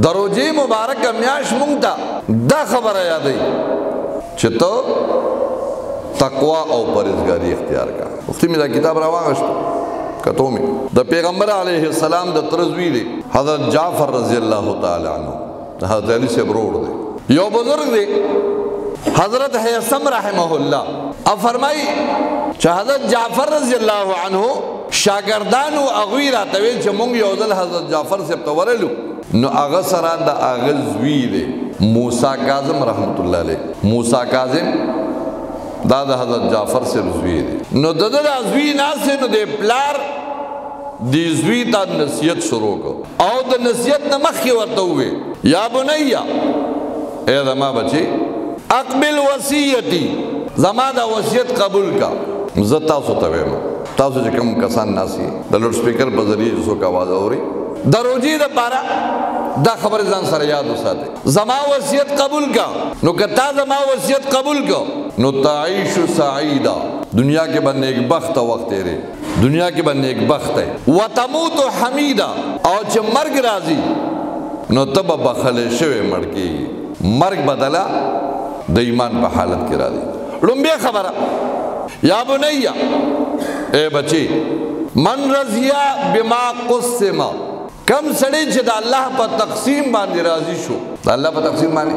دروجی مبارک میاش مونگتا دا خبر یادی چې تو تقوا او پرهیزګاری اختیار کا. وختي می دا کتاب راواغشت کتو می د پیغمبر علیه السلام د ترزوی دی حضرت جعفر رضی الله تعالی عنہ حضرت علی سے برور دی یو بزرگ دی حضرت حیثم رحمه اللہ اب فرمائی چې حضرت جعفر رضی اللہ عنہ شاگردانو اغوی راتویل چې مونږ یو ځل حضرت جعفر سے تورلو نو هغه سره د هغه زوی دی موسی کاظم رحمت الله علیه. موسی کاظم دا د حضرت جعفر سے زوی دی نو د زوی ناسه نو د پلار دی زوی ته نصیحت شروع کو او د نصیحت نه مخکې ورته وې یا بنیا اے زما بچی اقبل وصیتی زما دا وصیت قبول کا. زه تاسو ته وایم تاسو چې کوم کسان ناسي د لوډ سپیکر په ذریعه څوک आवाज اوري دروجی د پارا دا خبر ځان سره یاد وساته زما وصیت قبول کا نو کتا زما وصیت قبول کو نو تعیش سعیدا دنیا کے بننے ایک بخت وقت تیرے دنیا کے بننے ایک بخت ہے وتموت حمیدا او چې مرگ راضی نو تب بخل شوی مړکی مرگ بدلا د ایمان په حالت کې راضی. لومبه خبره یا بنیا اے بچی من رضیا بما قسم کم سړی چې د الله په تقسیم باندې راضی شو د الله په تقسیم باندې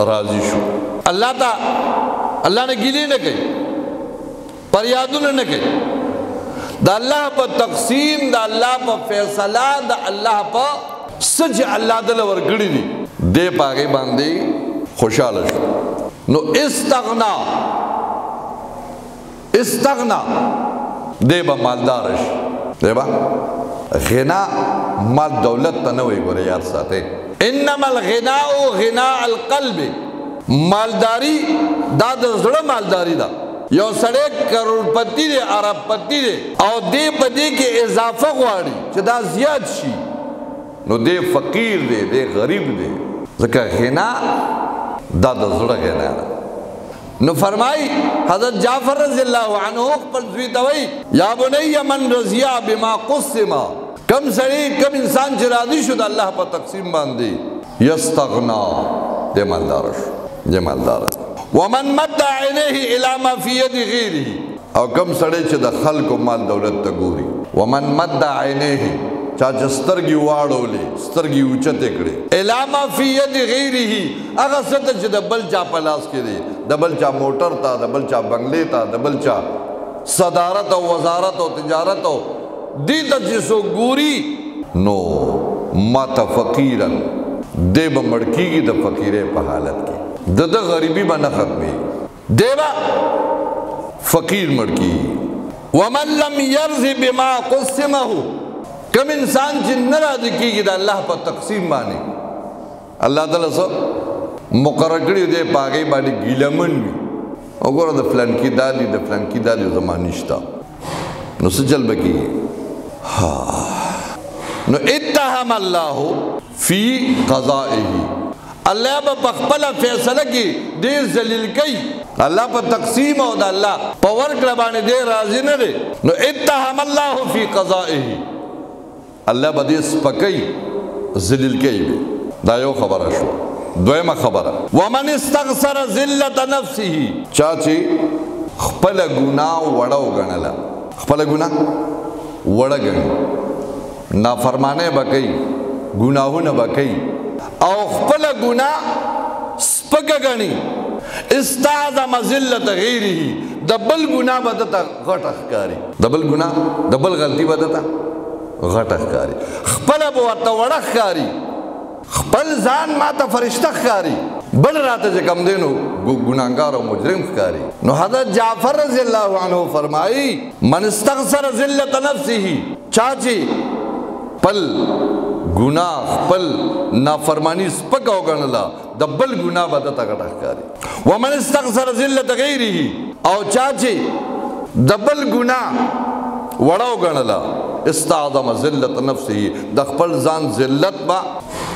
راضی شو الله تا الله نه ګیلې نه کوي پریادونه نه کوي د الله په تقسیم د الله په فیصله د الله په سج الله دل ورګړي دي دې پاګې باندې خوشاله شو نو استغنا دې به مالدار شي دې به غنا مال دولت ته نه وي ګوره یاد ساتئ انما الغناء غناء القلب مالداری دا د زړه مالداری دا یو سړی کروڑپتی دی اربپتی دی او دې په دې کې اضافه غواړي چې دا زیات شي نو دې فقیر دی دې غریب دی ځکه غنا دا د زړه غنا ده. نو فرمائی حضرت جعفر رضی اللہ عنہ خپل زوی ته وی یا بنی من رضیا بما قسم کم سړی کم انسان چې راضي شو د الله په تقسیم باندې یستغنا دې مالدار شو دې مالدار ومن مد عینیه الی ما فی ید غیره او کم سړی چې د خلکو مال دولت ته ګوري ومن مد عینیه چا چې سترګې واړولې سترګې اوچتې کړې الی ما فی ید غیره هغه څه ته چې د بل چا په لاس کې دی د بل چا موټر ته د بل چا بنگلې ته د بل چا صدارت او وزارت او تجارت او دې ته چې څوک ګوري نو مات فقیرا دې به مړ کېږي د فقیرۍ په حالت کې د غریبي به نه ختمېږي دې به فقیر مړ کېږي. ومن لم یرض بما قسمه کم انسان چې نه راضي کېږي د الله په تقسیم باندې الله تعالی څه مقرر کړي دی په هغې باندې ګیلمن وي وګوره د فلانکي دا دي د فلانکي دا دي زما نشته نو څه چل به کېږي نو اتهم الله فی قضائه الله به په خپله فیصله کې ډېر ذلیل کوي الله په تقسیم او د الله په ورکړه باندې ډېر راضي نه دی نو اتهم الله فی قضائه الله به دې سپکوي ذلیل کوي. دا یو خبره شو. دویمه خبره ومن استغفر ذلت نفسه چا چې خپله ګناه وړه وګڼله خپله ګناه وړه ګڼي نافرمانۍ به کوي ګناهونه به کوي او خپله ګناه سپکه ګڼي استعظم ذلت غیره د بل ګناه به دته غټه ښکاري د بل ګناه د بل غلطي به دته غټه ښکاري خپله به ورته وړه ښکاري خپل ځان ما ته فرشته ښکاري بل راته چې کوم دی نو ګناهګار او مجرم ښکاري. نو حضرت جعفر رضی الله عنه فرمایي من استغفر ذلت نفسه چا چې خپل ګناه خپل نافرمانی سپکه وګڼله د بل ګناه به دته غټه ښکاري. ومن استغفر ذلت غیره او چا چې د بل ګناه وړه وګڼله استعظم ذلت نفسه د خپل ځان ذلت با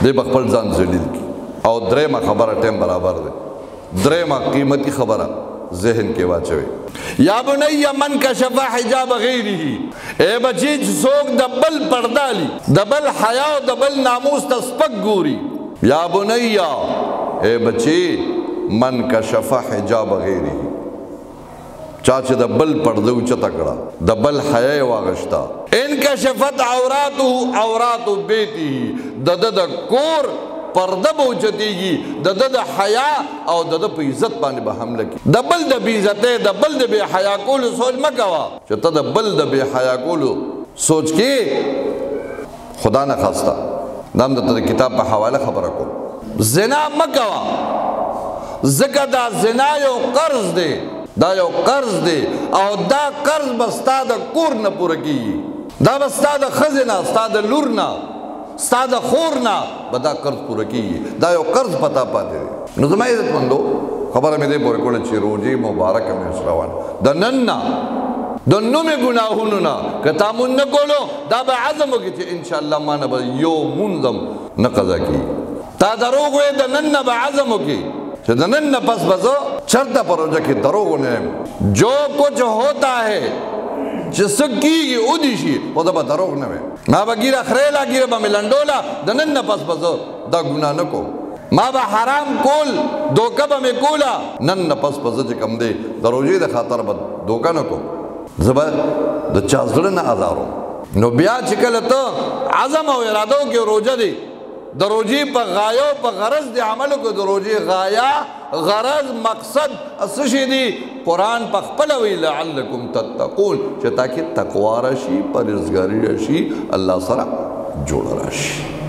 دی به خپل ځان ذلیل کی. او درېمه خبره ټیم برابر دی درېمه قیمتي خبره ذهن کې واچوي. یا بنی من کشف حجاب غیره، اے بچی څوک د بل پرده لی، د بل حیا او د بل ناموس ته سپک ګوري. یا بنی اے بچی من کشف حجاب غیره، چا چې د بل پرده اوچته کړه، د بل حیا یې واغشته. انکشفت عوراته عورات بیته، د د کور پرده به اوچتېږي، د د حیا او د په عزت باندې به حمله کړي. د بل د بې عزتۍ، د بل د بې حیا کولو سوچ مه کوه چې ته د بل د بې حیا کولو سوچ کې خدا نه خواسته. دا هم درته د کتاب په حواله خبره کوم. زنا مه کوه، ځکه دا زنا یو قرض دی، دا یو قرض دی او دا قرض به ستا د کور نه پوره کېږي، دا به ستا د ښځې نه، ستا د لور نه، ستا د خور نه به دا قرض پوره کېږي. دا یو قرض پتا پاتې دی. نو زما عزتمندو خبره مې دې پورې کوله چې روژې مبارکه مې روان د نن نه د نومې ګناهونو نه که تا مونځ نه کولو، دا به عزم وکړي چې انشاءالله ما نه به یو مونځ هم نه قضا کېږي. تا دروغ وایې، د نن نه به عزم وکړي چې د نن نه پس به زه چرته په روژه کې دروغ ونه یم. جو کچھ ہوتا ہے چې څه کېږي ودې شي، خو زه به دروغ نه وایم. ما به ګیره خریله، ګیره به مې لنډوله، د نن نه پس به زه دا ګناه نه کوم. ما به حرام کول، دوکه به مې کوله، نن نه پس به زه چې کوم دی د روژې د خاطر به دوکه نه کوم، زه به د چا زړه نه ازاروم. نو بیا چې کله ته عزم او اراده وکړې روژه دی، د روژې په غایه او په غرض د عمل وکړو. د روژې غایه، غرض، مقصد څه شی دی؟ قرآن په خپله وایي لعلکم تتقون، چې تاکي تقوا راشي، پرهیزګاري راشي، الله سره جوړه راشي.